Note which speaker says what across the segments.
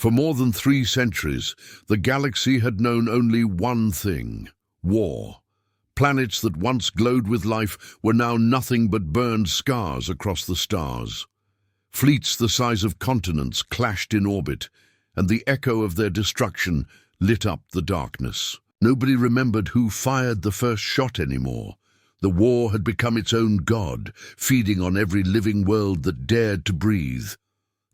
Speaker 1: For more than 3 centuries, the galaxy had known only one thing: war. Planets that once glowed with life were now nothing but burned scars across the stars. Fleets the size of continents clashed in orbit, and the echo of their destruction lit up the darkness. Nobody remembered who fired the first shot anymore. The war had become its own god, feeding on every living world that dared to breathe.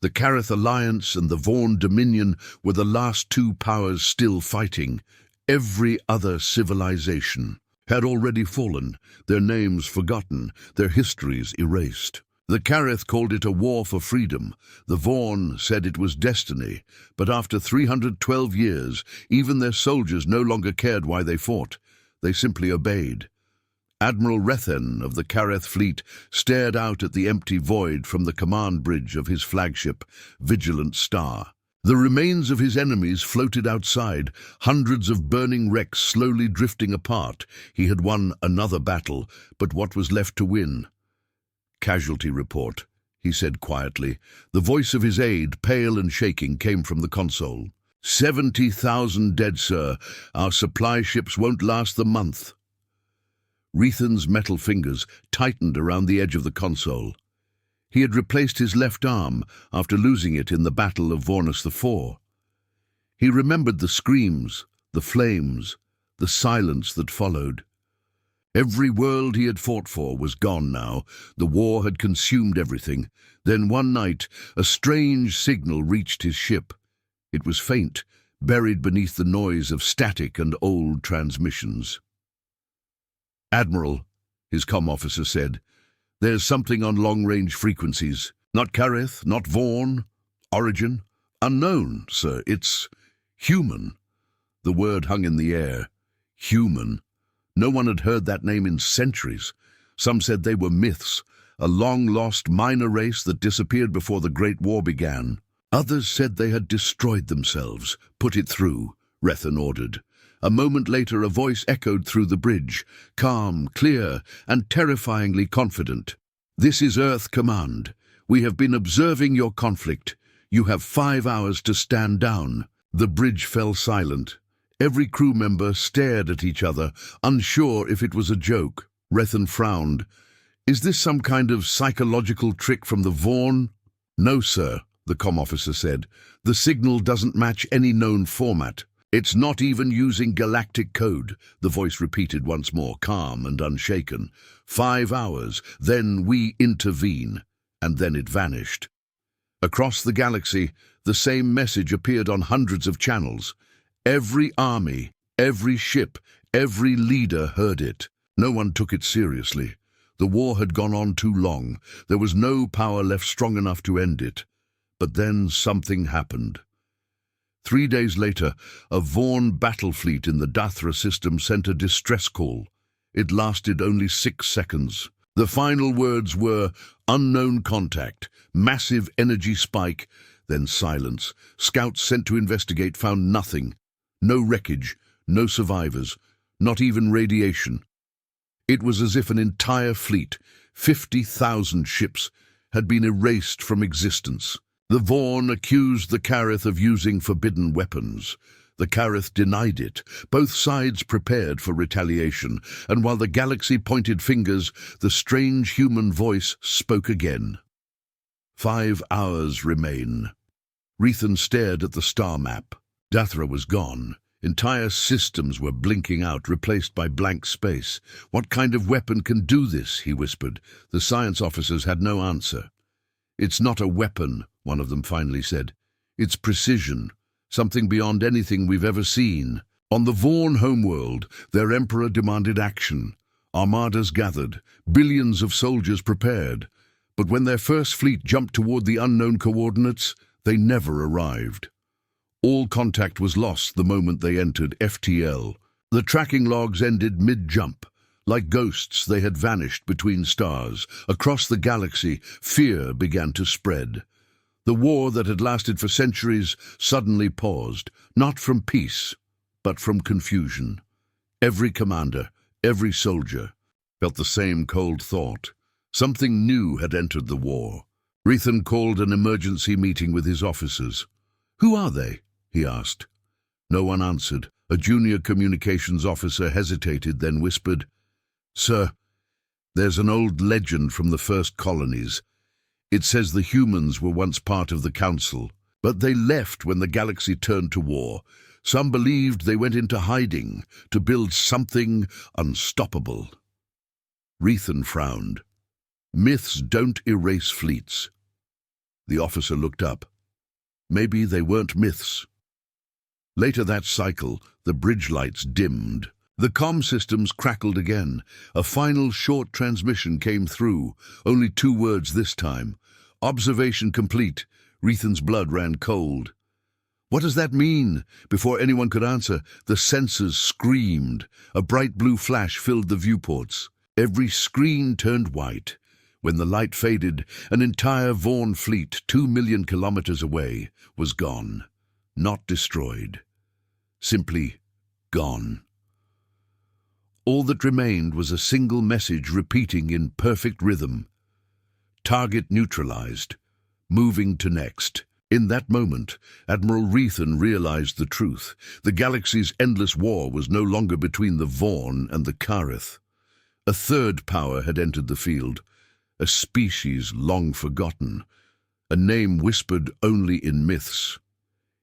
Speaker 1: The Carith Alliance and the Vaughn Dominion were the last 2 powers still fighting. Every other civilization had already fallen, their names forgotten, their histories erased. The Carith called it a war for freedom. The Vaughn said it was destiny, but after 312 years, even their soldiers no longer cared why they fought. They simply obeyed. Admiral Rethen of the Carith fleet stared out at the empty void from the command bridge of his flagship, Vigilant Star. The remains of his enemies floated outside, hundreds of burning wrecks slowly drifting apart. He had won another battle, but what was left to win? "Casualty report," he said quietly. The voice of his aide, pale and shaking, came from the console. 70,000 dead, sir. Our supply ships won't last the month." Rethen's metal fingers tightened around the edge of the console. He had replaced his left arm after losing it in the Battle of Vornus IV. He remembered the screams, the flames, the silence that followed. Every world he had fought for was gone now. The war had consumed everything. Then one night, a strange signal reached his ship. It was faint, buried beneath the noise of static and old transmissions. "Admiral," his comm officer said, "there's something on long-range frequencies. Not Carith, not Vaughn. Origin? Unknown, sir. It's human." The word hung in the air. Human. No one had heard that name in centuries. Some said they were myths, a long-lost minor race that disappeared before the Great War began. Others said they had destroyed themselves. "Put it through," Rethen ordered. A moment later, a voice echoed through the bridge, calm, clear, and terrifyingly confident. "This is Earth Command. We have been observing your conflict. You have 5 hours to stand down." The bridge fell silent. Every crew member stared at each other, unsure if it was a joke. Rethen frowned. "Is this some kind of psychological trick from the Vaughn?" "No, sir," the comm officer said. "The signal doesn't match any known format." "It's not even using galactic code," the voice repeated once more, calm and unshaken. 5 hours, then we intervene, and then it vanished. Across the galaxy, the same message appeared on hundreds of channels. Every army, every ship, every leader heard it. No one took it seriously. The war had gone on too long. There was no power left strong enough to end it. But then something happened. 3 days later, a Vaughn battle fleet in the Dathra system sent a distress call. It lasted only 6 seconds. The final words were, "Unknown contact, massive energy spike," then silence. Scouts sent to investigate found nothing. No wreckage, no survivors, not even radiation. It was as if an entire fleet, 50,000 ships, had been erased from existence. The Vaughn accused the Carith of using forbidden weapons. The Carith denied it. Both sides prepared for retaliation, and while the galaxy pointed fingers, the strange human voice spoke again. 5 hours remain. Rethen stared at the star map. Dathra was gone. Entire systems were blinking out, replaced by blank space. "What kind of weapon can do this?" he whispered. The science officers had no answer. "It's not a weapon," one of them finally said. "It's precision, something beyond anything we've ever seen." On the Vaughn homeworld, their emperor demanded action. Armadas gathered, billions of soldiers prepared. But when their first fleet jumped toward the unknown coordinates, they never arrived. All contact was lost the moment they entered FTL. The tracking logs ended mid-jump. Like ghosts, they had vanished between stars. Across the galaxy, fear began to spread. The war that had lasted for centuries suddenly paused, not from peace, but from confusion. Every commander, every soldier, felt the same cold thought. Something new had entered the war. Rethen called an emergency meeting with his officers. "Who are they?" he asked. No one answered. A junior communications officer hesitated, then whispered, "Sir, there's an old legend from the first colonies. It says the humans were once part of the council, but they left when the galaxy turned to war. Some believed they went into hiding to build something unstoppable." Rethan frowned. "Myths don't erase fleets." The officer looked up. Maybe they weren't myths. Later that cycle, the bridge lights dimmed. The comm systems crackled again. A final short transmission came through, only 2 words this time. "Observation complete." Rethan's blood ran cold. "What does that mean?" Before anyone could answer, the sensors screamed. A bright blue flash filled the viewports. Every screen turned white. When the light faded, an entire Vaughn fleet, 2 million kilometers away, was gone. Not destroyed. Simply gone. All that remained was a single message repeating in perfect rhythm. "Target neutralized. Moving to next." In that moment, Admiral Rethan realized the truth. The galaxy's endless war was no longer between the Vaughn and the Kareth. A third power had entered the field, a species long forgotten, a name whispered only in myths.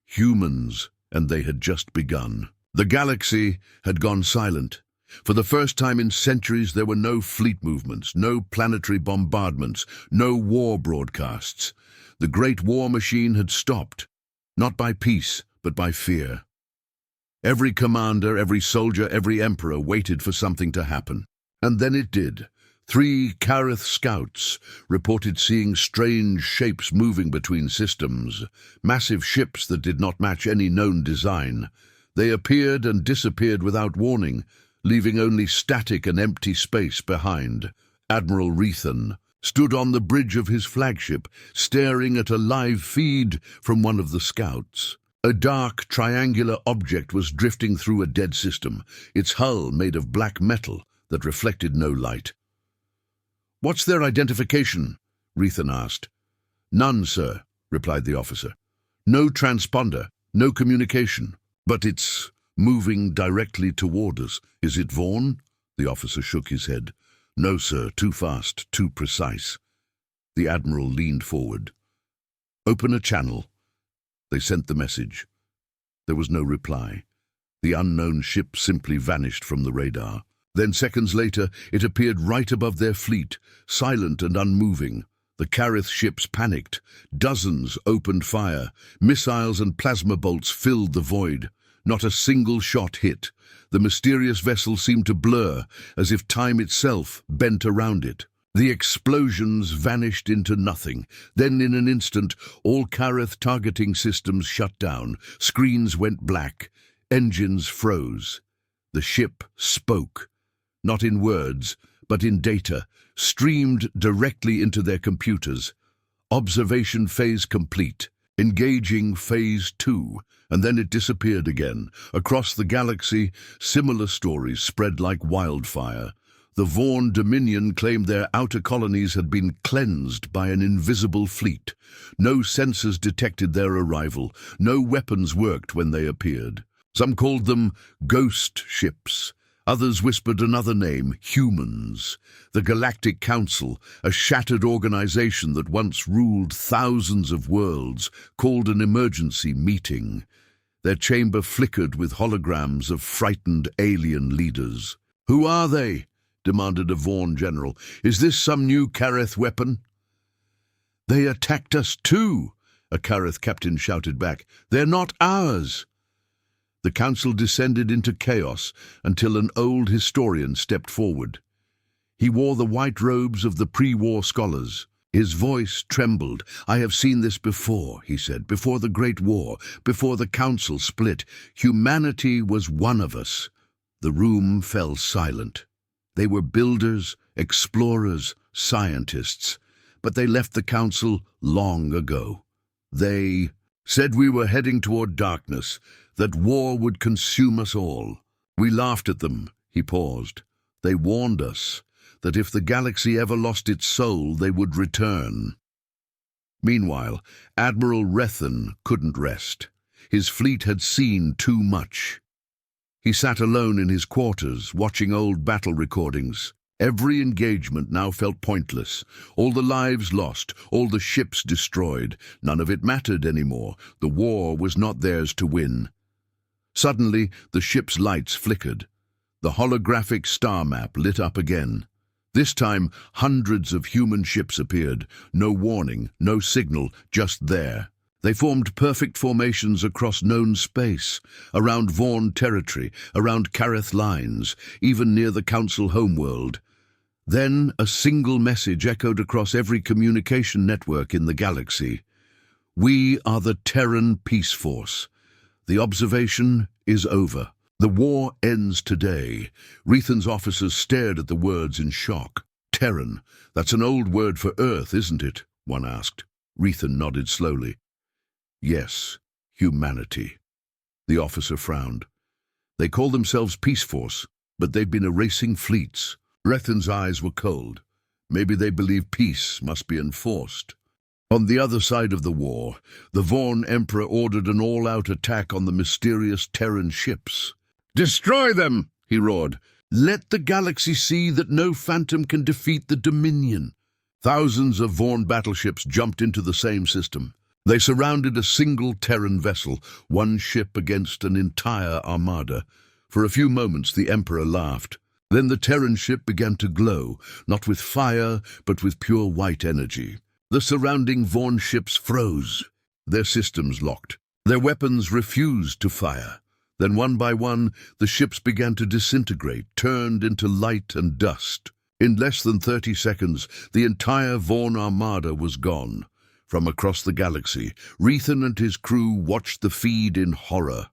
Speaker 1: Humans, and they had just begun. The galaxy had gone silent. For the first time in centuries, there were no fleet movements, no planetary bombardments, no war broadcasts. The great war machine had stopped, not by peace, but by fear. Every commander, every soldier, every emperor waited for something to happen. And then it did. 3 Kareth scouts reported seeing strange shapes moving between systems, massive ships that did not match any known design. They appeared and disappeared without warning, leaving only static and empty space behind. Admiral Rethan stood on the bridge of his flagship, staring at a live feed from one of the scouts. A dark, triangular object was drifting through a dead system, its hull made of black metal that reflected no light. "What's their identification?" Rethan asked. "None, sir," replied the officer. "No transponder, no communication. But it's moving directly toward us. Is it Vaughn?" The officer shook his head. "No, sir, too fast, too precise." The admiral leaned forward. "Open a channel." They sent the message. There was no reply. The unknown ship simply vanished from the radar. Then seconds later, it appeared right above their fleet, silent and unmoving. The Kareth ships panicked. Dozens opened fire. Missiles and plasma bolts filled the void. Not a single shot hit. The mysterious vessel seemed to blur, as if time itself bent around it. The explosions vanished into nothing. Then in an instant, all Kareth targeting systems shut down. Screens went black. Engines froze. The ship spoke. Not in words, but in data, streamed directly into their computers. Observation phase complete. Engaging phase 2, and then it disappeared again. Across the galaxy, similar stories spread like wildfire. The Vaughn Dominion claimed their outer colonies had been cleansed by an invisible fleet. No sensors detected their arrival. No weapons worked when they appeared. Some called them ghost ships. Others whispered another name, humans. The Galactic Council, a shattered organization that once ruled thousands of worlds, called an emergency meeting. Their chamber flickered with holograms of frightened alien leaders. "Who are they?" demanded a Vaughn general. "Is this some new Kareth weapon?" "They attacked us too," a Kareth captain shouted back. "They're not ours." The council descended into chaos until an old historian stepped forward. He wore the white robes of the pre-war scholars. His voice trembled. "I have seen this before," he said, "before the Great War, before the council split. Humanity was one of us." The room fell silent. They were builders, explorers, scientists, but they left the council long ago. They said we were heading toward darkness, that war would consume us all. We laughed at them." He paused. "They warned us that if the galaxy ever lost its soul, they would return." Meanwhile, Admiral Rethan couldn't rest. His fleet had seen too much. He sat alone in his quarters, watching old battle recordings. Every engagement now felt pointless. All the lives lost, all the ships destroyed. None of it mattered anymore. The war was not theirs to win. Suddenly, the ship's lights flickered. The holographic star map lit up again. This time, hundreds of human ships appeared. No warning, no signal, just there. They formed perfect formations across known space, around Vaughn territory, around Kareth lines, even near the Council homeworld. Then a single message echoed across every communication network in the galaxy. We are the Terran Peace Force. The observation is over. The war ends today. Rethan's officers stared at the words in shock. Terran, that's an old word for Earth, isn't it? One asked. Rethan nodded slowly. Yes, humanity. The officer frowned. They call themselves Peace Force, but they've been erasing fleets. Rethan's eyes were cold. Maybe they believe peace must be enforced. On the other side of the war, the Vaughn Emperor ordered an all-out attack on the mysterious Terran ships. Destroy them, he roared. Let the galaxy see that no phantom can defeat the Dominion. Thousands of Vaughn battleships jumped into the same system. They surrounded a single Terran vessel, one ship against an entire armada. For a few moments the Emperor laughed. Then the Terran ship began to glow, not with fire, but with pure white energy. The surrounding Vaughn ships froze. Their systems locked. Their weapons refused to fire. Then one by one, the ships began to disintegrate, turned into light and dust. In less than 30 seconds, the entire Vaughn armada was gone. From across the galaxy, Rethan and his crew watched the feed in horror.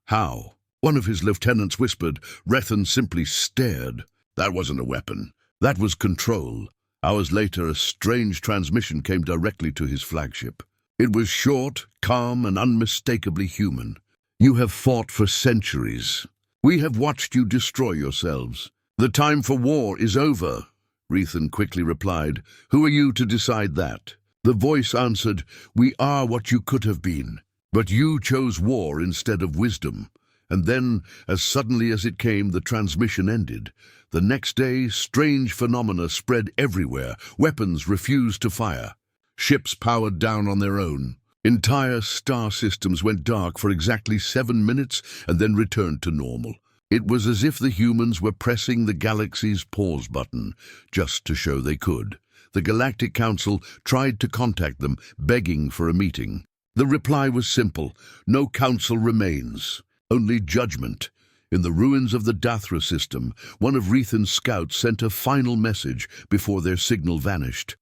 Speaker 1: How? One of his lieutenants whispered. Rethan simply stared. That wasn't a weapon. That was control. Hours later, a strange transmission came directly to his flagship. It was short, calm, and unmistakably human. You have fought for centuries. We have watched you destroy yourselves. The time for war is over, Rethan quickly replied. Who are you to decide that? The voice answered, We are what you could have been. But you chose war instead of wisdom. And then, as suddenly as it came, the transmission ended. The next day, strange phenomena spread everywhere. Weapons refused to fire. Ships powered down on their own. Entire star systems went dark for exactly 7 minutes and then returned to normal. It was as if the humans were pressing the galaxy's pause button, just to show they could. The Galactic Council tried to contact them, begging for a meeting. The reply was simple. No council remains. Only judgment. In the ruins of the Dathra system, one of Rethan's scouts sent a final message before their signal vanished.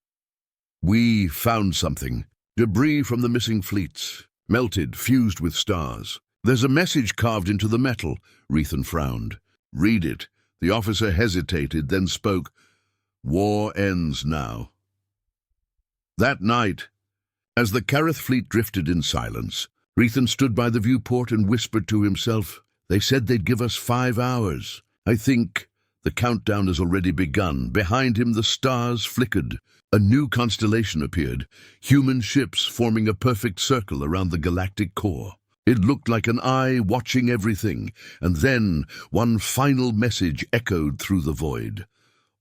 Speaker 1: We found something. Debris from the missing fleets. Melted, fused with stars. There's a message carved into the metal. Rethan frowned. Read it. The officer hesitated, then spoke. War ends now. That night, as the Kareth fleet drifted in silence, Rethan stood by the viewport and whispered to himself, They said they'd give us 5 hours. I think the countdown has already begun. Behind him the stars flickered. A new constellation appeared, human ships forming a perfect circle around the galactic core. It looked like an eye watching everything, and then one final message echoed through the void.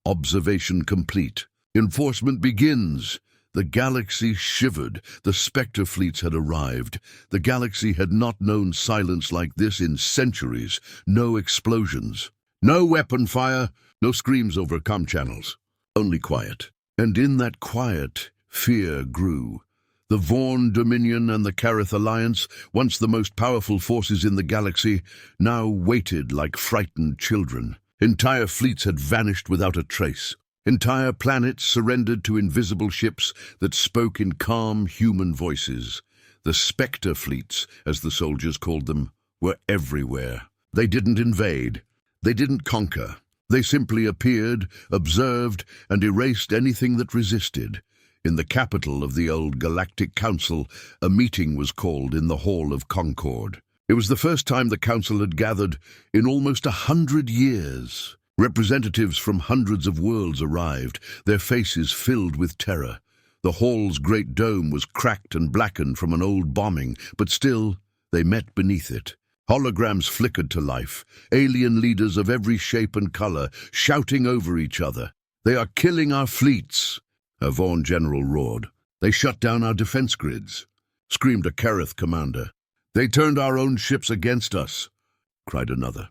Speaker 1: Observation complete. Enforcement begins. The galaxy shivered. The Spectre fleets had arrived. The galaxy had not known silence like this in centuries. No explosions. No weapon fire. No screams over comm channels. Only quiet. And in that quiet, fear grew. The Vaughn Dominion and the Kareth Alliance, once the most powerful forces in the galaxy, now waited like frightened children. Entire fleets had vanished without a trace. Entire planets surrendered to invisible ships that spoke in calm human voices. The Spectre fleets, as the soldiers called them, were everywhere. They didn't invade. They didn't conquer. They simply appeared, observed, and erased anything that resisted. In the capital of the old Galactic Council, a meeting was called in the Hall of Concord. It was the first time the Council had gathered in almost 100 years. Representatives from hundreds of worlds arrived, their faces filled with terror. The hall's great dome was cracked and blackened from an old bombing, but still, they met beneath it. Holograms flickered to life, alien leaders of every shape and color, shouting over each other. "They are killing our fleets," a Vaughn general roared. "They shut down our defense grids," screamed a Kareth commander. "They turned our own ships against us," cried another.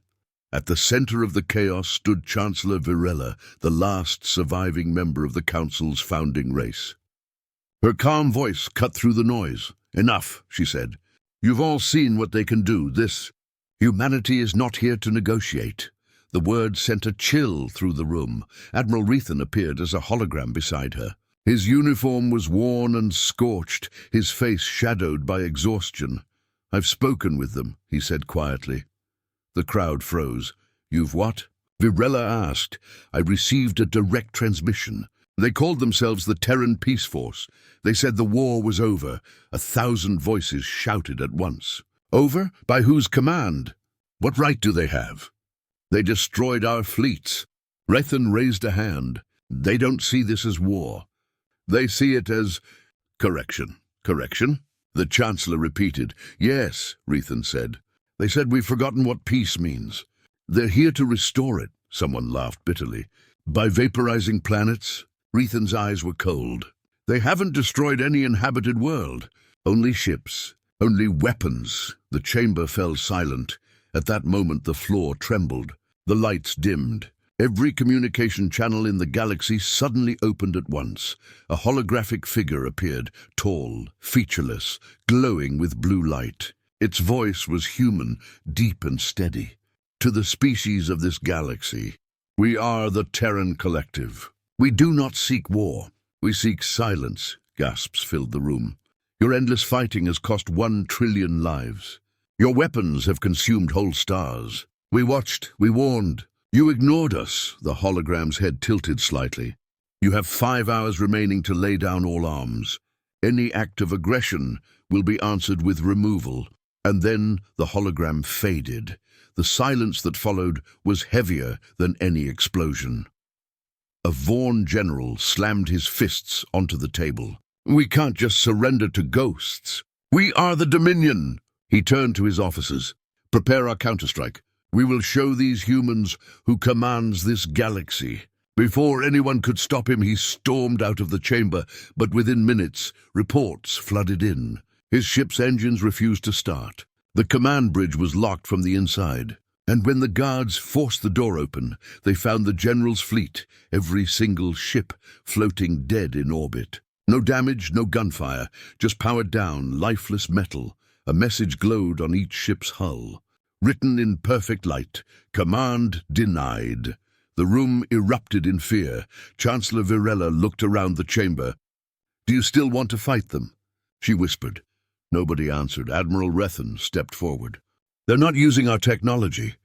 Speaker 1: At the center of the chaos stood Chancellor Virella, the last surviving member of the Council's founding race. Her calm voice cut through the noise. "Enough," she said. "You've all seen what they can do. Humanity is not here to negotiate." The word sent a chill through the room. Admiral Rethan appeared as a hologram beside her. His uniform was worn and scorched, his face shadowed by exhaustion. "I've spoken with them," he said quietly. The crowd froze. "You've what?" Virella asked. "I received a direct transmission. They called themselves the Terran Peace Force. They said the war was over." 1,000 voices shouted at once. "Over? By whose command? What right do they have? They destroyed our fleets." Rethan raised a hand. "They don't see this as war. They see it as correction." "Correction?" the Chancellor repeated. "Yes," Rethan said. "They said we've forgotten what peace means. They're here to restore it." Someone laughed bitterly. "By vaporizing planets?" Rethan's eyes were cold. "They haven't destroyed any inhabited world. Only ships. Only weapons." The chamber fell silent. At that moment the floor trembled. The lights dimmed. Every communication channel in the galaxy suddenly opened at once. A holographic figure appeared, tall, featureless, glowing with blue light. Its voice was human, deep and steady. "To the species of this galaxy, we are the Terran Collective. We do not seek war. We seek silence." Gasps filled the room. "Your endless fighting has cost 1 trillion lives. Your weapons have consumed whole stars. We watched, we warned. You ignored us." The hologram's head tilted slightly. "You have 5 hours remaining to lay down all arms. Any act of aggression will be answered with removal." And then the hologram faded. The silence that followed was heavier than any explosion. A Vaughn general slammed his fists onto the table. "We can't just surrender to ghosts. We are the Dominion." He turned to his officers. "Prepare our counterstrike. We will show these humans who commands this galaxy." Before anyone could stop him, he stormed out of the chamber, but within minutes, reports flooded in. His ship's engines refused to start. The command bridge was locked from the inside. And when the guards forced the door open, they found the general's fleet, every single ship, floating dead in orbit. No damage, no gunfire, just powered down, lifeless metal. A message glowed on each ship's hull. Written in perfect light, "Command denied." The room erupted in fear. Chancellor Virella looked around the chamber. "Do you still want to fight them?" she whispered. Nobody answered. Admiral Rethan stepped forward. "They're not using our technology.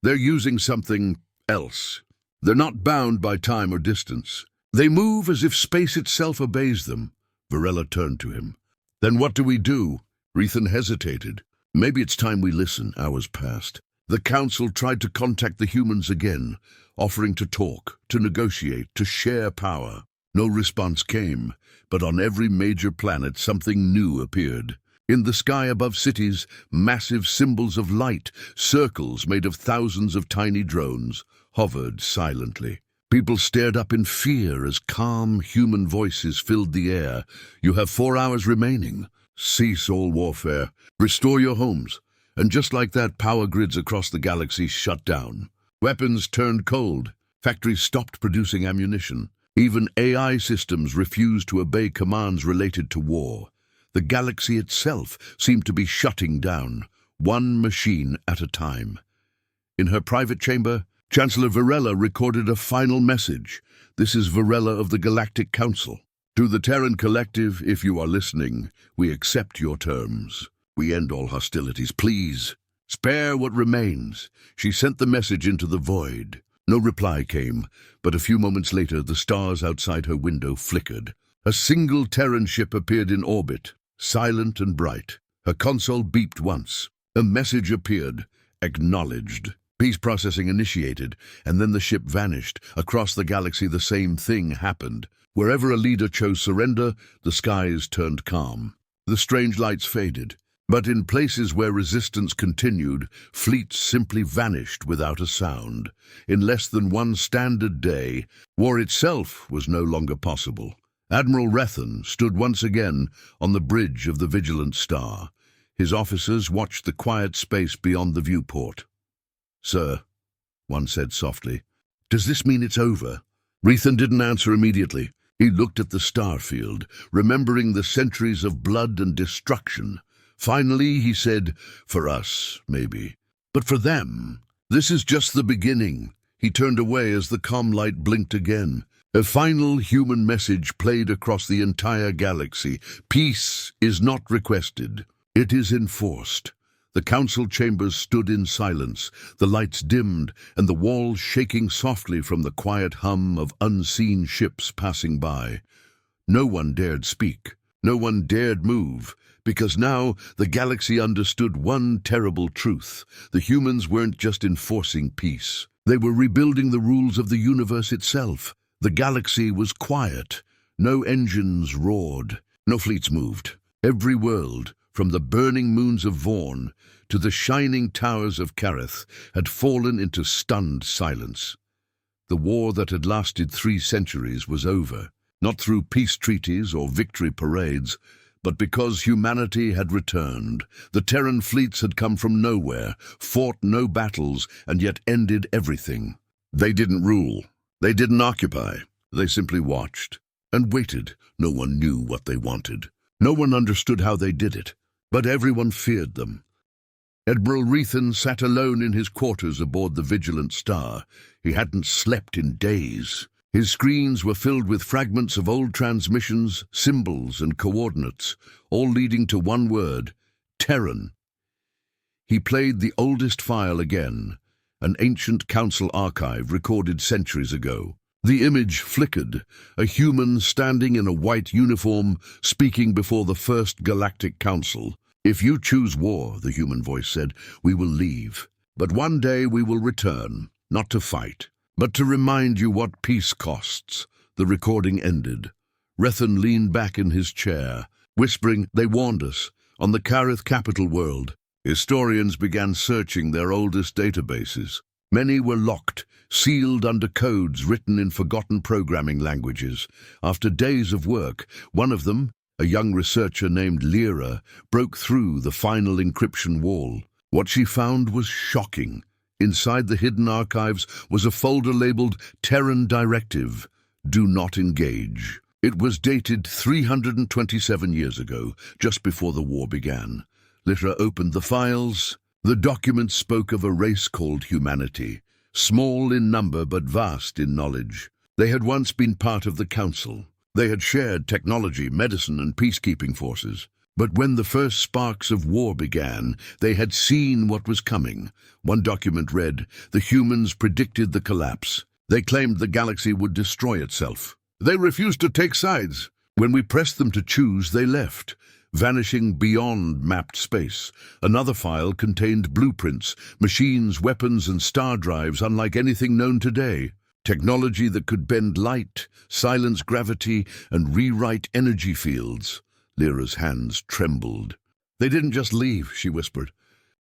Speaker 1: They're using something else. They're not bound by time or distance. They move as if space itself obeys them." Virella turned to him. "Then what do we do?" Rethan hesitated. "Maybe it's time we listen." Hours passed. The Council tried to contact the humans again, offering to talk, to negotiate, to share power. No response came, but on every major planet something new appeared. In the sky above cities, massive symbols of light, circles made of thousands of tiny drones, hovered silently. People stared up in fear as calm human voices filled the air. "You have 4 hours remaining. Cease all warfare. Restore your homes." And just like that, power grids across the galaxy shut down. Weapons turned cold. Factories stopped producing ammunition. Even AI systems refused to obey commands related to war. The galaxy itself seemed to be shutting down, one machine at a time. In her private chamber, Chancellor Virella recorded a final message. "This is Virella of the Galactic Council. To the Terran Collective, if you are listening, we accept your terms. We end all hostilities. Please, spare what remains." She sent the message into the void. No reply came, but a few moments later the stars outside her window flickered. A single Terran ship appeared in orbit, silent and bright. Her console beeped once. A message appeared, "Acknowledged." Peace processing initiated, and then the ship vanished. Across the galaxy the same thing happened. Wherever a leader chose surrender, the skies turned calm. The strange lights faded. But in places where resistance continued, fleets simply vanished without a sound. In less than one standard day, war itself was no longer possible. Admiral Rethan stood once again on the bridge of the Vigilant Star. His officers watched the quiet space beyond the viewport. "Sir," one said softly, "does this mean it's over?" Rethan didn't answer immediately. He looked at the star field, remembering the centuries of blood and destruction. Finally, he said, "For us, maybe. But for them, this is just the beginning." He turned away as the comm light blinked again. A final human message played across the entire galaxy. Peace is not requested. It is enforced. The council chambers stood in silence, the lights dimmed, and the walls shaking softly from the quiet hum of unseen ships passing by. No one dared speak. No one dared move. Because now the galaxy understood one terrible truth. The humans weren't just enforcing peace. They were rebuilding the rules of the universe itself. The galaxy was quiet. No engines roared. No fleets moved. Every world, from the burning moons of Vaughn to the shining towers of Kareth, had fallen into stunned silence. The war that had lasted 3 centuries was over, not through peace treaties or victory parades, but because humanity had returned. The Terran fleets had come from nowhere, fought no battles, and yet ended everything. They didn't rule. They didn't occupy. They simply watched and waited. No one knew what they wanted. No one understood how they did it, but everyone feared them. Admiral Rethan sat alone in his quarters aboard the Vigilant Star. He hadn't slept in days. His screens were filled with fragments of old transmissions, symbols and coordinates, all leading to one word: Terran. He played the oldest file again, an ancient council archive recorded centuries ago. The image flickered, a human standing in a white uniform, speaking before the first Galactic Council. "If you choose war," the human voice said, "we will leave. But one day we will return, not to fight, but to remind you what peace costs." The recording ended. Rethan leaned back in his chair, whispering, "They warned us. On the Kareth capital world." Historians began searching their oldest databases. Many were locked, sealed under codes written in forgotten programming languages. After days of work, one of them, a young researcher named Lyra, broke through the final encryption wall. What she found was shocking. Inside the hidden archives was a folder labeled Terran Directive, Do Not Engage. It was dated 327 years ago, just before the war began. Lyra opened the files. The document spoke of a race called humanity, small in number but vast in knowledge. They had once been part of the Council. They had shared technology, medicine, and peacekeeping forces. But when the first sparks of war began, they had seen what was coming. One document read, "The humans predicted the collapse. They claimed the galaxy would destroy itself. They refused to take sides. When we pressed them to choose, they left, vanishing beyond mapped space." Another file contained blueprints, machines, weapons, and star drives unlike anything known today. Technology that could bend light, silence gravity, and rewrite energy fields. Lyra's hands trembled. "They didn't just leave," she whispered.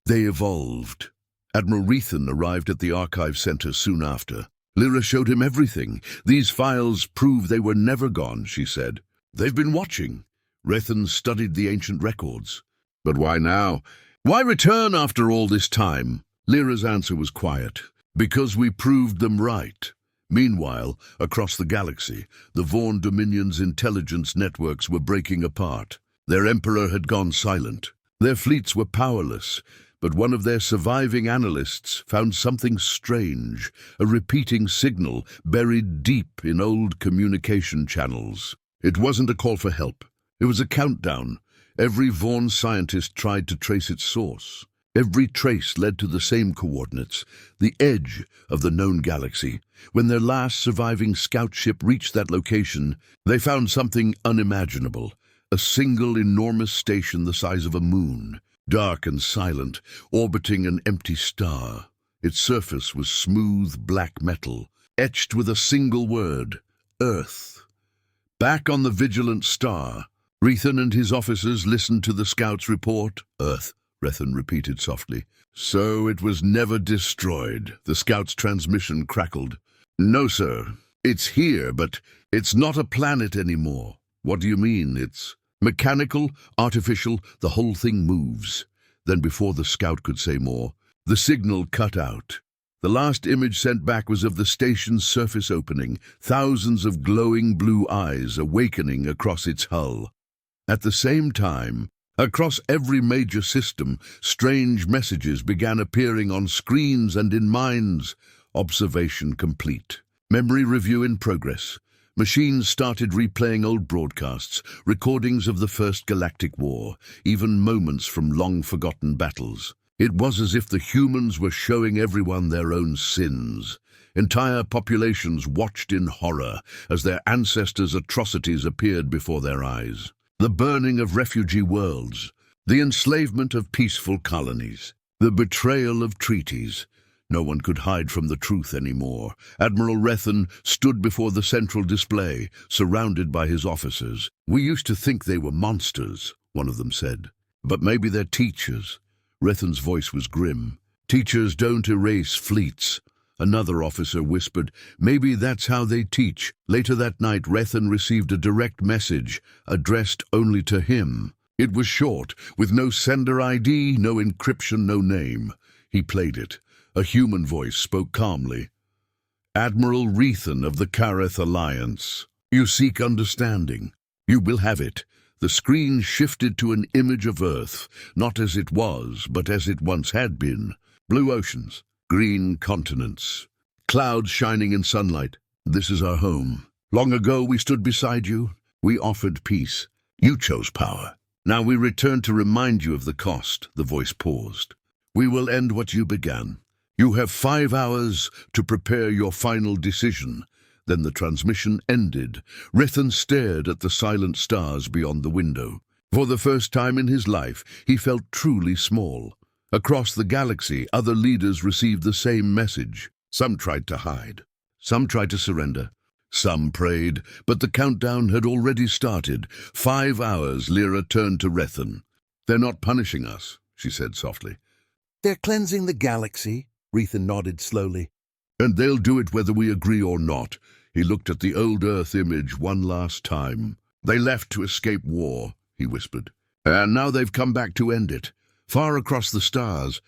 Speaker 1: "They evolved." Admiral Rethan arrived at the archive center soon after. Lyra showed him everything. "These files prove they were never gone," she said. "They've been watching." Rethan studied the ancient records. "But why now? Why return after all this time?" Lyra's answer was quiet. "Because we proved them right." Meanwhile, across the galaxy, the Vaughn Dominion's intelligence networks were breaking apart. Their emperor had gone silent. Their fleets were powerless, but one of their surviving analysts found something strange, a repeating signal buried deep in old communication channels. It wasn't a call for help. It was a countdown. Every Vaughn scientist tried to trace its source. Every trace led to the same coordinates, the edge of the known galaxy. When their last surviving scout ship reached that location, they found something unimaginable. A single enormous station the size of a moon, dark and silent, orbiting an empty star. Its surface was smooth black metal, etched with a single word: Earth. Back on the Vigilant Star, Rethan and his officers listened to the scout's report. Earth, Rethan repeated softly. So it was never destroyed. The scout's transmission crackled. No, sir. It's here, but it's not a planet anymore. What do you mean? It's mechanical, artificial, the whole thing moves. Then before the scout could say more, the signal cut out. The last image sent back was of the station's surface opening, thousands of glowing blue eyes awakening across its hull. At the same time, across every major system, strange messages began appearing on screens and in minds. Observation complete. Memory review in progress. Machines started replaying old broadcasts, recordings of the First Galactic War, even moments from long-forgotten battles. It was as if the humans were showing everyone their own sins. Entire populations watched in horror as their ancestors' atrocities appeared before their eyes. The burning of refugee worlds, the enslavement of peaceful colonies, the betrayal of treaties. No one could hide from the truth anymore. Admiral Rethan stood before the central display, surrounded by his officers. "We used to think they were monsters," one of them said. "But maybe they're teachers." Rethan's voice was grim. "Teachers don't erase fleets." Another officer whispered, "Maybe that's how they teach." Later that night, Rethan received a direct message, addressed only to him. It was short, with no sender ID, no encryption, no name. He played it. A human voice spoke calmly. "Admiral Rethan of the Kareth Alliance. You seek understanding. You will have it." The screen shifted to an image of Earth, not as it was, but as it once had been. Blue oceans, green continents, clouds shining in sunlight. "This is our home. Long ago we stood beside you. We offered peace. You chose power. Now we return to remind you of the cost." The voice paused. "We will end what you began. You have 5 hours to prepare your final decision." Then the transmission ended. Rethan stared at the silent stars beyond the window. For the first time in his life, he felt truly small. Across the galaxy, other leaders received the same message. Some tried to hide. Some tried to surrender. Some prayed, but the countdown had already started. 5 hours, Lyra turned to Rethan. "They're not punishing us," she said softly.
Speaker 2: "They're cleansing the galaxy," Rethan nodded slowly.
Speaker 1: "And they'll do it whether we agree or not." He looked at the old Earth image one last time. "They left to escape war," he whispered. "And now they've come back to end it. Far across the stars,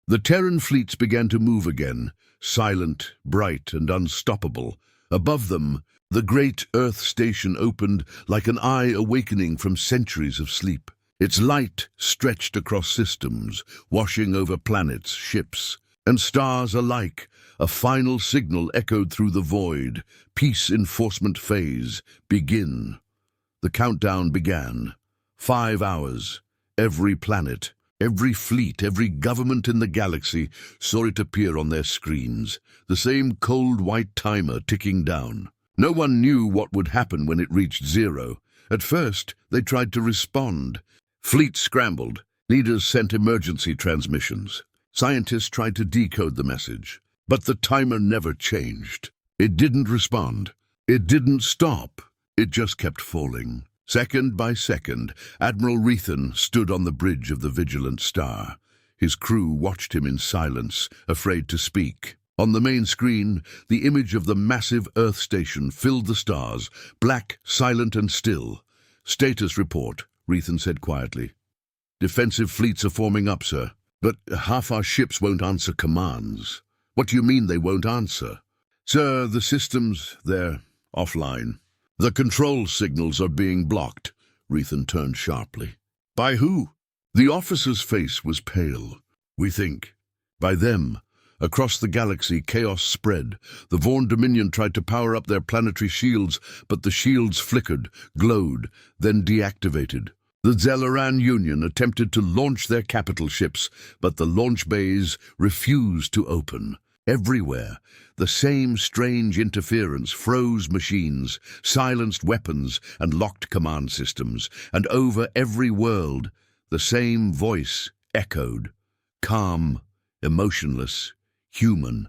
Speaker 1: the Terran fleets began to move again, silent, bright, and unstoppable. Above them, the great Earth station opened like an eye awakening from centuries of sleep. Its light stretched across systems, washing over planets, ships, and stars alike. A final signal echoed through the void. Peace enforcement phase. Begin. The countdown began. 5 hours. Every planet, every fleet, every government in the galaxy saw it appear on their screens. The same cold white timer ticking down. No one knew what would happen when it reached 0. At first, they tried to respond. Fleets scrambled. Leaders sent emergency transmissions. Scientists tried to decode the message. But the timer never changed. It didn't respond. It didn't stop. It just kept falling. Second by second, Admiral Rethan stood on the bridge of the Vigilant Star. His crew watched him in silence, afraid to speak. On the main screen, the image of the massive Earth station filled the stars, black, silent, and still. "Status report," Rethan said quietly. "Defensive fleets are forming up, sir. But half our ships won't answer commands." "What do you mean they won't answer?" "Sir, the systems, they're offline. The control signals are being blocked." Rethan turned sharply. "By who?" The officer's face was pale. "We think. By them." Across the galaxy, chaos spread. The Vorn Dominion tried to power up their planetary shields, but the shields flickered, glowed, then deactivated. The Zelleran Union attempted to launch their capital ships, but the launch bays refused to open. Everywhere, the same strange interference froze machines, silenced weapons, and locked command systems. And over every world, the same voice echoed, calm, emotionless, human.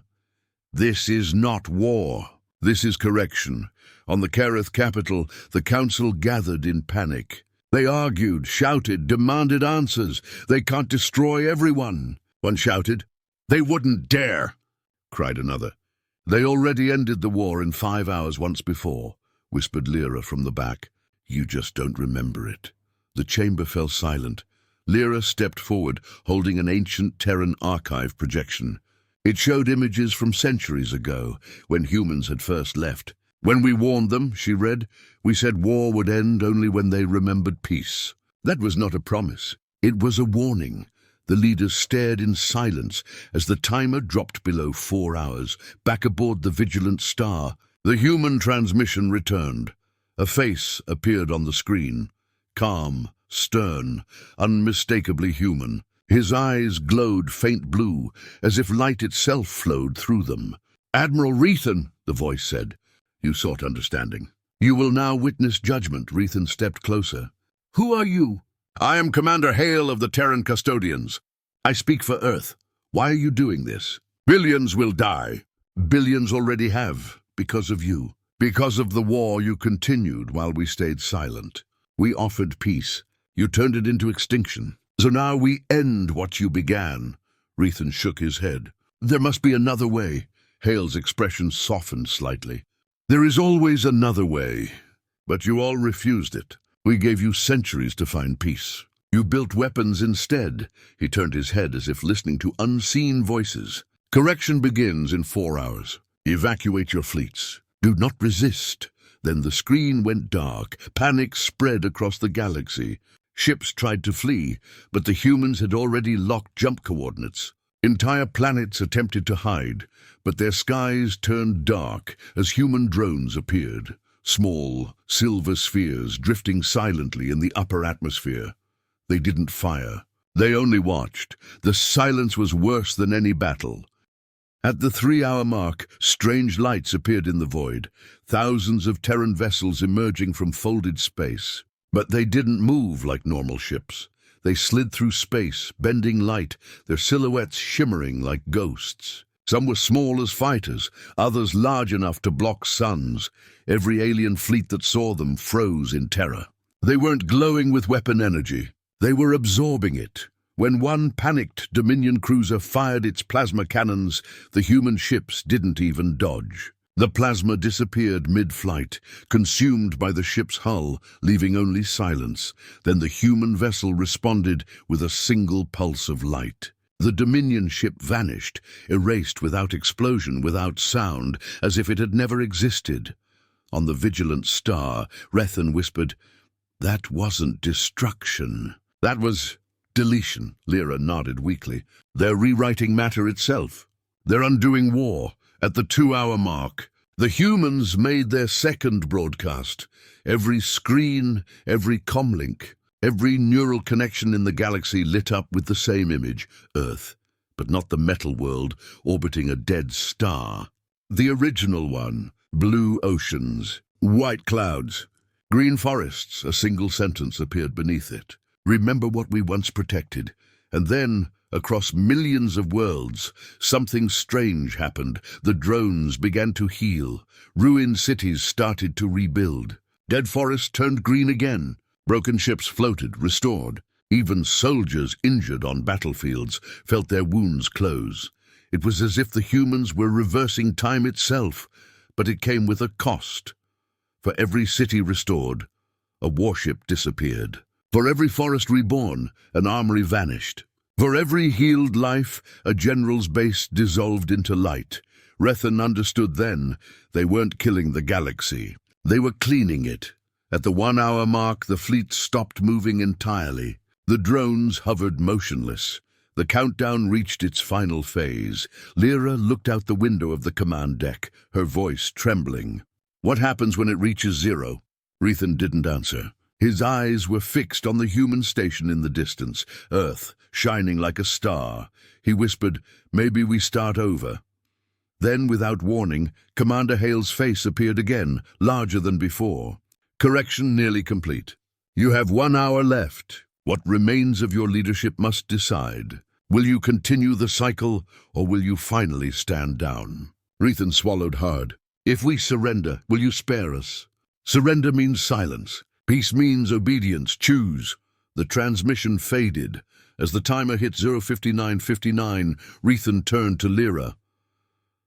Speaker 1: "This is not war." This is correction. On the Kareth capital, the council gathered in panic. They argued, shouted, demanded answers. They can't destroy everyone. One shouted. They wouldn't dare, cried another. They already ended the war in 5 hours once before, whispered Lyra from the back. You just don't remember it. The chamber fell silent. Lyra stepped forward, holding an ancient Terran archive projection. It showed images from centuries ago, when humans had first left. When we warned them, she read, we said war would end only when they remembered peace. That was not a promise. It was a warning. The leaders stared in silence as the timer dropped below 4 hours, back aboard the Vigilant Star. The human transmission returned. A face appeared on the screen. Calm, stern, unmistakably human. His eyes glowed faint blue, as if light itself flowed through them. Admiral Rethan, the voice said. You sought understanding. You will now witness judgment. Rethan stepped closer. Who are you? I am Commander Hale of the Terran Custodians. I speak for Earth. Why are you doing this? Billions will die. Billions already have, because of you. Because of the war you continued while we stayed silent. We offered peace. You turned it into extinction. So now we end what you began. Rethan shook his head. There must be another way. Hale's expression softened slightly. There is always another way. But you all refused it. We gave you centuries to find peace. You built weapons instead. He turned his head as if listening to unseen voices. Correction begins in 4 hours. Evacuate your fleets. Do not resist. Then the screen went dark. Panic spread across the galaxy. Ships tried to flee, but the humans had already locked jump coordinates. Entire planets attempted to hide, but their skies turned dark as human drones appeared. Small, silver spheres drifting silently in the upper atmosphere. They didn't fire. They only watched. The silence was worse than any battle. At the 3-hour mark, strange lights appeared in the void, thousands of Terran vessels emerging from folded space. But they didn't move like normal ships. They slid through space, bending light, their silhouettes shimmering like ghosts. Some were small as fighters, others large enough to block suns. Every alien fleet that saw them froze in terror. They weren't glowing with weapon energy. They were absorbing it. When one panicked Dominion cruiser fired its plasma cannons, the human ships didn't even dodge. The plasma disappeared mid-flight, consumed by the ship's hull, leaving only silence. Then the human vessel responded with a single pulse of light. The Dominion ship vanished, erased without explosion, without sound, as if it had never existed. On the Vigilant Star, Rethan whispered, "That wasn't destruction. That was deletion." Lyra nodded weakly. "They're rewriting matter itself. They're undoing war." At the 2-hour mark, the humans made their second broadcast. Every screen, every comlink, every neural connection in the galaxy lit up with the same image, Earth, but not the metal world orbiting a dead star. The original one, blue oceans, white clouds, green forests. A single sentence appeared beneath it. Remember what we once protected. And then, across millions of worlds, something strange happened. The drones began to heal. Ruined cities started to rebuild. Dead forests turned green again. Broken ships floated, restored. Even soldiers injured on battlefields felt their wounds close. It was as if the humans were reversing time itself, but it came with a cost. For every city restored, a warship disappeared. For every forest reborn, an armory vanished. For every healed life, a general's base dissolved into light. Rethan understood then they weren't killing the galaxy. They were cleaning it. At the 1-hour mark, the fleet stopped moving entirely. The drones hovered motionless. The countdown reached its final phase. Lyra looked out the window of the command deck, her voice trembling. "What happens when it reaches 0? Rethan didn't answer. His eyes were fixed on the human station in the distance, Earth, shining like a star. He whispered, "Maybe we start over." Then, without warning, Commander Hale's face appeared again, larger than before. "Correction nearly complete. You have 1 hour left. What remains of your leadership must decide. Will you continue the cycle, or will you finally stand down?" Rethan swallowed hard. If we surrender, will you spare us? Surrender means silence. Peace means obedience. Choose. The transmission faded. As the timer hit 0:59:59, Rethan turned to Lyra.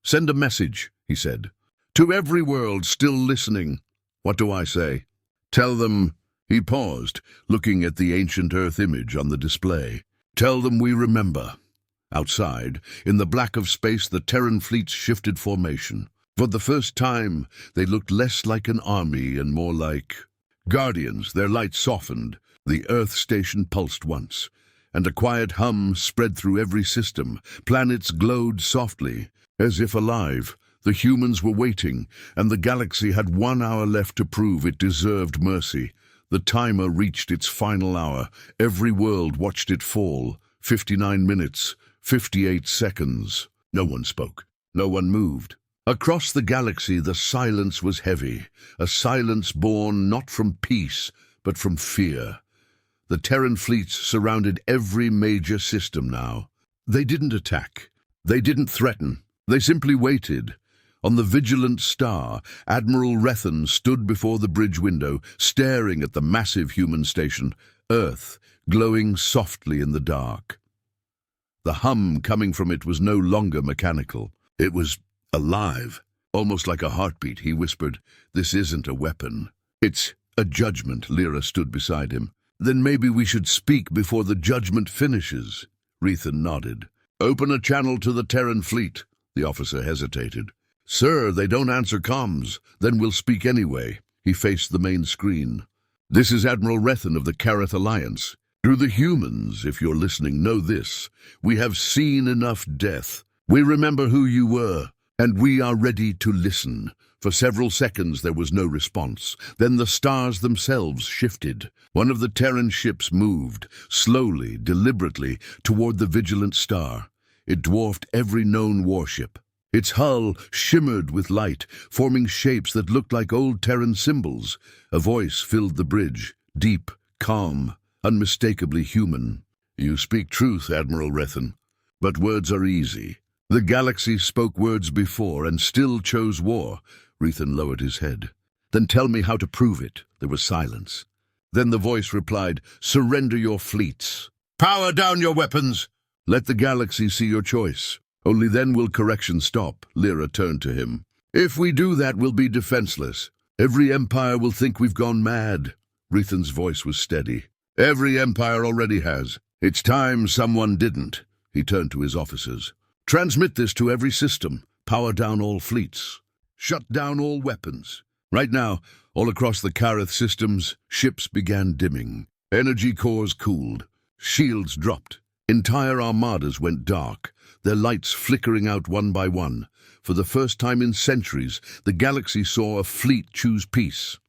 Speaker 1: "Send a message," he said. "To every world still listening." "What do I say?" "Tell them—" He paused, looking at the ancient Earth image on the display. "Tell them we remember." Outside, in the black of space, the Terran fleets shifted formation. For the first time, they looked less like an army and more like guardians. Their lights softened. The Earth station pulsed once, and a quiet hum spread through every system. Planets glowed softly, as if alive. The humans were waiting, and the galaxy had 1 hour left to prove it deserved mercy. The timer reached its final hour. Every world watched it fall. 59 minutes, 58 seconds. No one spoke. No one moved. Across the galaxy, the silence was heavy, a silence born not from peace, but from fear. The Terran fleets surrounded every major system now. They didn't attack. They didn't threaten. They simply waited. On the vigilant star, Admiral Rethan stood before the bridge window, staring at the massive human station, Earth, glowing softly in the dark. The hum coming from it was no longer mechanical. It was alive, almost like a heartbeat. He whispered, "This isn't a weapon. It's a judgment." Lyra stood beside him. "Then maybe we should speak before the judgment finishes." Rethan nodded. "Open a channel to the Terran fleet." The officer hesitated. "Sir, they don't answer comms." "Then we'll speak anyway." He faced the main screen. "This is Admiral Rethan of the Karath Alliance. To the humans, if you're listening, know this. We have seen enough death. We remember who you were, and we are ready to listen." For several seconds there was no response. Then the stars themselves shifted. One of the Terran ships moved, slowly, deliberately, toward the vigilant star. It dwarfed every known warship. Its hull shimmered with light, forming shapes that looked like old Terran symbols. A voice filled the bridge, deep, calm, unmistakably human. "You speak truth, Admiral Rethan, but words are easy. The galaxy spoke words before and still chose war." Rethan lowered his head. "Then tell me how to prove it." There was silence. Then the voice replied, "Surrender your fleets. Power down your weapons. Let the galaxy see your choice. Only then will correction stop." Lyra turned to him. "If we do that, we'll be defenseless. Every empire will think we've gone mad." Rethan's voice was steady. "Every empire already has. It's time someone didn't." He turned to his officers. "Transmit this to every system. Power down all fleets. Shut down all weapons." Right now, all across the Karath systems, ships began dimming. Energy cores cooled. Shields dropped. Entire armadas went dark, their lights flickering out one by one. For the first time in centuries, the galaxy saw a fleet choose peace.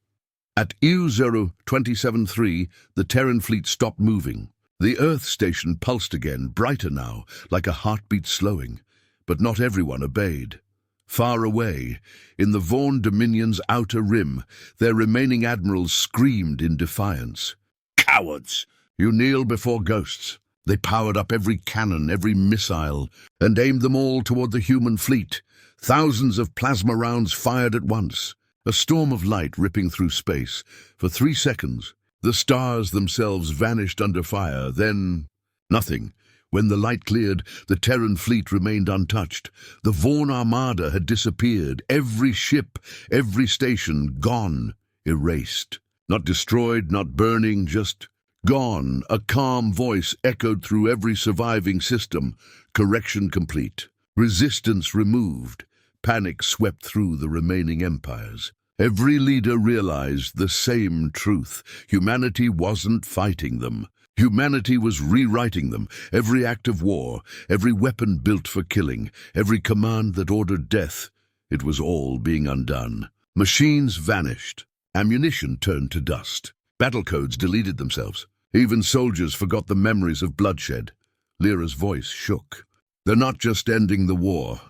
Speaker 1: At EU-027-3, the Terran fleet stopped moving. The Earth station pulsed again, brighter now, like a heartbeat slowing. But not everyone obeyed. Far away, in the Vaughn Dominion's outer rim, their remaining admirals screamed in defiance. "Cowards! You kneel before ghosts." They powered up every cannon, every missile, and aimed them all toward the human fleet. Thousands of plasma rounds fired at once. A storm of light ripping through space. For 3 seconds, the stars themselves vanished under fire. Then, nothing. When the light cleared, the Terran fleet remained untouched. The Vaughn Armada had disappeared. Every ship, every station, gone, erased. Not destroyed, not burning, just gone. A calm voice echoed through every surviving system. Correction complete. Resistance removed. Panic swept through the remaining empires. Every leader realized the same truth. Humanity wasn't fighting them. Humanity was rewriting them. Every act of war, every weapon built for killing, every command that ordered death, it was all being undone. Machines vanished. Ammunition turned to dust. Battle codes deleted themselves. Even soldiers forgot the memories of bloodshed. Lyra's voice shook. "They're not just ending the war.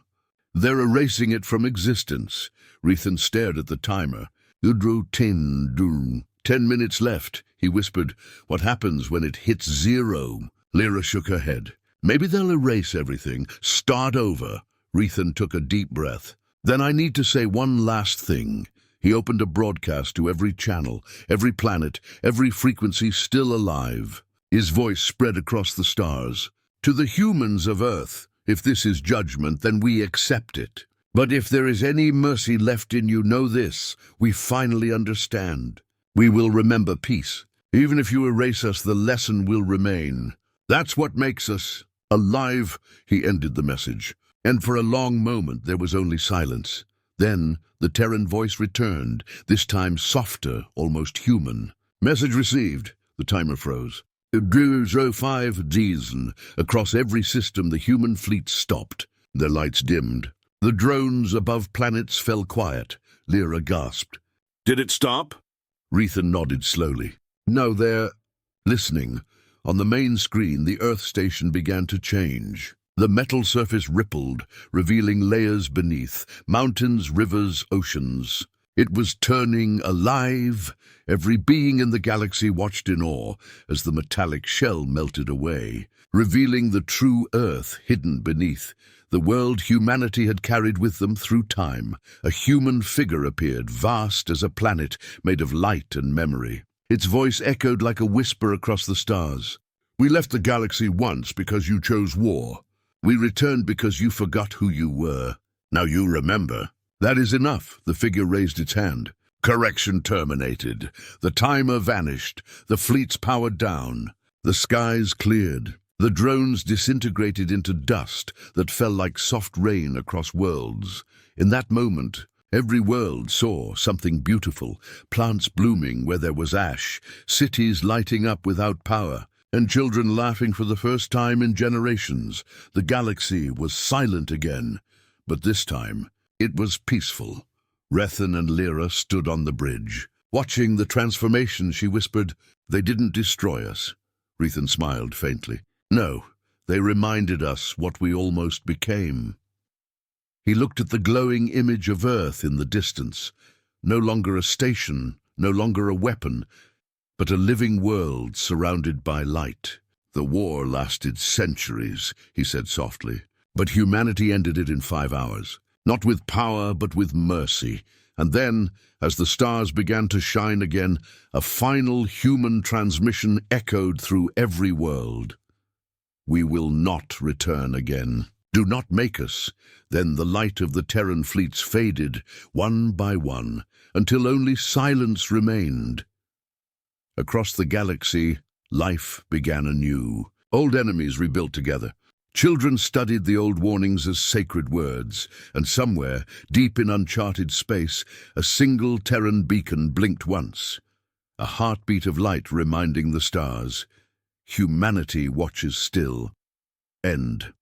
Speaker 1: They're erasing it from existence." Rethan stared at the timer. "Udru 10 minutes left," he whispered. "What happens when it hits 0? Lyra shook her head. "Maybe they'll erase everything. Start over." Rethan took a deep breath. Then I need to say one last thing. He opened a broadcast to every channel, every planet, every frequency still alive. His voice spread across the stars. To the humans of Earth, if this is judgment, then we accept it. But if there is any mercy left in you, know this: we finally understand. We will remember peace. Even if you erase us, the lesson will remain. That's what makes us alive. He ended the message. And for a long moment there was only silence. Then the Terran voice returned, this time softer, almost human. Message received. The timer froze. 05 Diesen. Across every system the human fleet stopped. Their lights dimmed. The drones above planets fell quiet. Lyra gasped.
Speaker 3: Did it stop?
Speaker 1: Rethan nodded slowly. No, they're listening. On the main screen, the Earth station began to change. The metal surface rippled, revealing layers beneath, mountains, rivers, oceans. It was turning alive. Every being in the galaxy watched in awe as the metallic shell melted away, revealing the true Earth hidden beneath, the world humanity had carried with them through time. A human figure appeared, vast as a planet made of light and memory. Its voice echoed like a whisper across the stars. We left the galaxy once because you chose war. We returned because you forgot who you were. Now you remember. That is enough. The figure raised its hand. Correction terminated. The timer vanished. The fleets powered down. The skies cleared. The drones disintegrated into dust that fell like soft rain across worlds. In that moment, every world saw something beautiful. Plants blooming where there was ash, cities lighting up without power, and children laughing for the first time in generations. The galaxy was silent again, but this time it was peaceful. Rethan and Lyra stood on the bridge. Watching the transformation, she whispered, "They didn't destroy us." Rethan smiled faintly. "No, they reminded us what we almost became." He looked at the glowing image of Earth in the distance. No longer a station, no longer a weapon, but a living world surrounded by light. The war lasted centuries, he said softly, but humanity ended it in 5 hours. Not with power, but with mercy. And then, as the stars began to shine again, a final human transmission echoed through every world. We will not return again. Do not make us. Then the light of the Terran fleets faded, one by one, until only silence remained. Across the galaxy, life began anew. Old enemies rebuilt together. Children studied the old warnings as sacred words, and somewhere, deep in uncharted space, a single Terran beacon blinked once. A heartbeat of light reminding the stars. Humanity watches still. End.